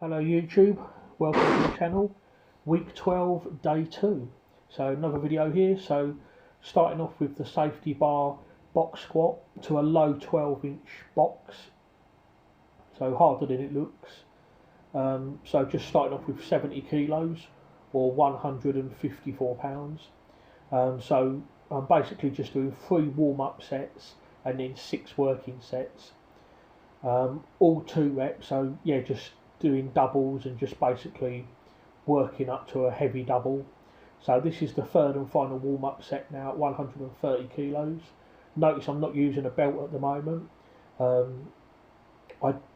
Hello YouTube, welcome to the channel. Week 12, day 2. So another video here. So starting off with the safety bar box squat to a low 12-inch box. So harder than it looks. So just starting off with 70 kilos or 154 pounds. So I'm basically just doing 3 warm-up sets and then 6 working sets. All 2 reps, so yeah, just doing doubles and just basically working up to a heavy double. So this is the third and final warm-up set now at 130 kilos. Notice I'm not using a belt at the moment.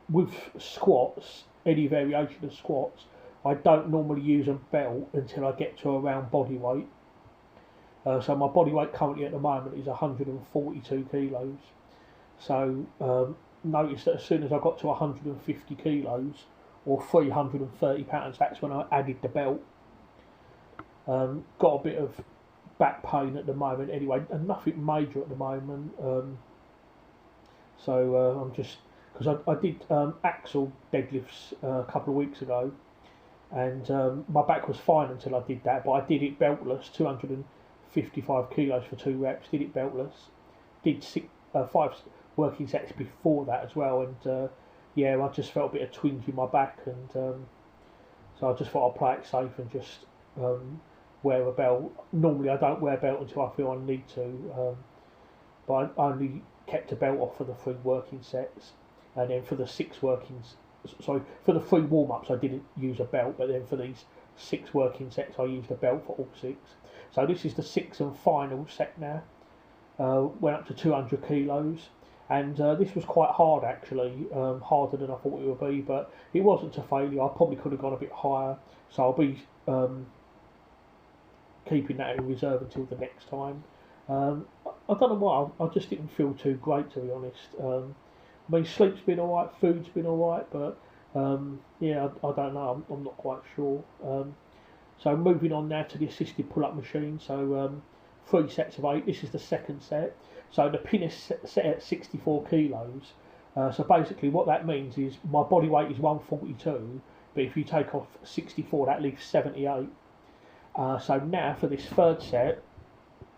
With squats, any variation of squats, I don't normally use a belt until I get to around body weight. So my body weight currently at the moment is 142 kilos. So notice that as soon as I got to 150 kilos or 330 pounds, that's when I added the belt. Got a bit of back pain at the moment anyway, and nothing major at the moment. I'm just, because I did axle deadlifts a couple of weeks ago, and my back was fine until I did that, but I did it beltless, 255 kilos for 2 reps, did it beltless, did 5 working sets before that as well, and yeah, I just felt a bit of twinge in my back, and so I just thought I'd play it safe and just wear a belt. Normally I don't wear a belt until I feel I need to, but I only kept a belt off for the 3 working sets, and then for the 6 workings, sorry, for the 3 warm-ups I didn't use a belt, but then for these 6 working sets I used a belt for all 6. So this is the 6th and final set now. Went up to 200 kilos, and this was quite hard actually, harder than I thought it would be, but it wasn't a failure. I probably could have gone a bit higher, so I'll be keeping that in reserve until the next time. I don't know why, I just didn't feel too great, to be honest. I mean, sleep's been alright, food's been alright, but yeah, I don't know, I'm not quite sure. So moving on now to the assisted pull-up machine. So 3 sets of 8. This is the 2nd set. So the pin is set at 64 kilos. So basically what that means is my body weight is 142, but if you take off 64, that leaves 78. So now for this 3rd set,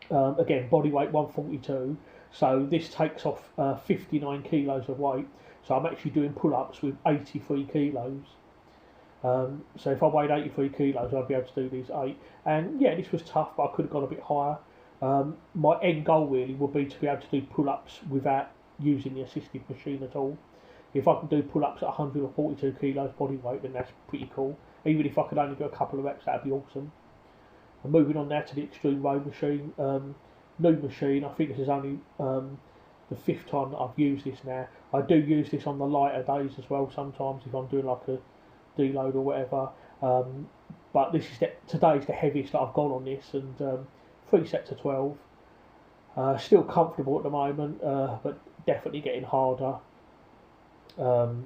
again, body weight 142. So this takes off 59 kilos of weight. So I'm actually doing pull-ups with 83 kilos. So if I weighed 83 kilos, I'd be able to do these 8. And yeah, this was tough, but I could have gone a bit higher. My end goal really would be to be able to do pull-ups without using the assisted machine at all. If I can do pull-ups at 142 kilos body weight, then that's pretty cool. Even if I could only do a couple of reps, that'd be awesome. And moving on now to the extreme row machine. New machine, I think this is only the 5th time that I've used this now. I do use this on the lighter days as well sometimes if I'm doing like a deload or whatever, but this is today's the heaviest that I've gone on this, and 3 sets of 12. Still comfortable at the moment, but definitely getting harder. So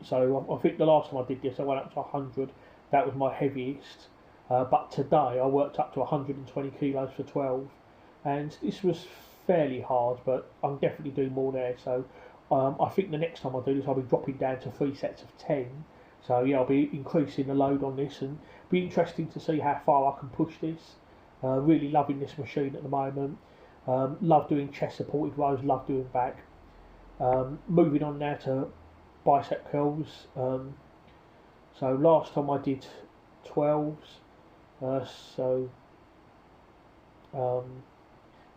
I think the last time I did this I went up to 100, that was my heaviest, but today I worked up to 120 kilos for 12, and this was fairly hard, but I'm definitely doing more there. So I think the next time I do this I'll be dropping down to 3 sets of 10. So yeah, I'll be increasing the load on this, and be interesting to see how far I can push this. Really loving this machine at the moment. Love doing chest supported rows, love doing back. Moving on now to bicep curls. So last time I did 12s.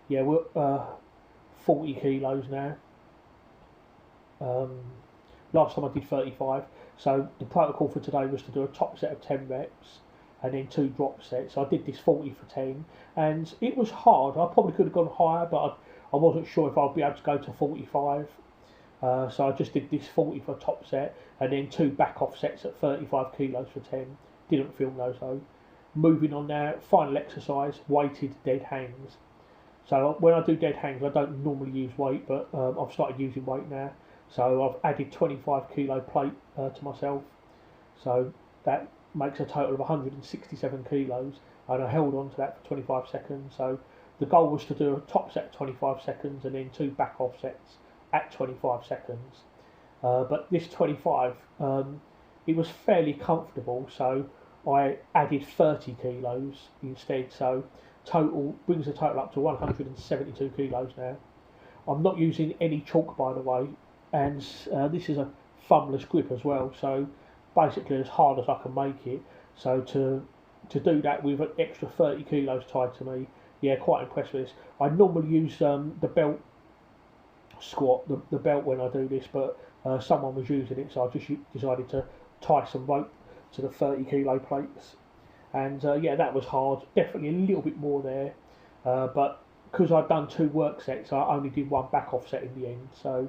Yeah, we're 40 kilos now. Last time I did 35. So the protocol for today was to do a top set of 10 reps and then 2 drop sets. So I did this 40 for 10, and it was hard. I probably could have gone higher, but I wasn't sure if I'd be able to go to 45. So I just did this 40 for a top set and then 2 back off sets at 35 kilos for 10. Didn't film those though. Moving on now, final exercise, weighted dead hangs. So when I do dead hangs, I don't normally use weight, but I've started using weight now. So I've added 25 kilo plate to myself. So that makes a total of 167 kilos, and I held on to that for 25 seconds. So the goal was to do a top set 25 seconds and then 2 back off sets at 25 seconds. But this 25, it was fairly comfortable, so I added 30 kilos instead. So total brings the total up to 172 kilos now. I'm not using any chalk, by the way, and this is a thumbless grip as well. So basically, as hard as I can make it. So to do that with an extra 30 kilos tied to me, yeah, quite impressed with this. I normally use the belt squat, the belt when I do this, but someone was using it, so I just decided to tie some rope to the 30 kilo plates. And yeah, that was hard. Definitely a little bit more there, but because I'd done 2 work sets, I only did 1 back offset in the end. So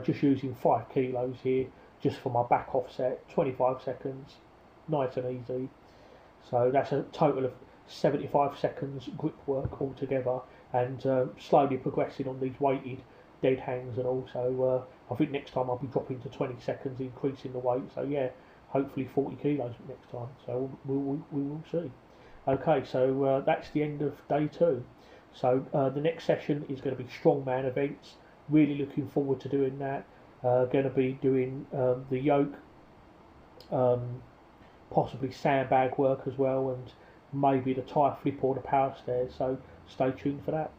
just using 5 kilos here, just for my back offset, 25 seconds, nice and easy. So that's a total of 75 seconds grip work altogether, and slowly progressing on these weighted dead hangs and all. So I think next time I'll be dropping to 20 seconds, increasing the weight. So yeah, hopefully 40 kilos next time. So we will see. Okay, so that's the end of day 2. So the next session is going to be strongman events. Really looking forward to doing that. Going to be doing the yoke, possibly sandbag work as well, and maybe the tie flip or the power stairs. So stay tuned for that.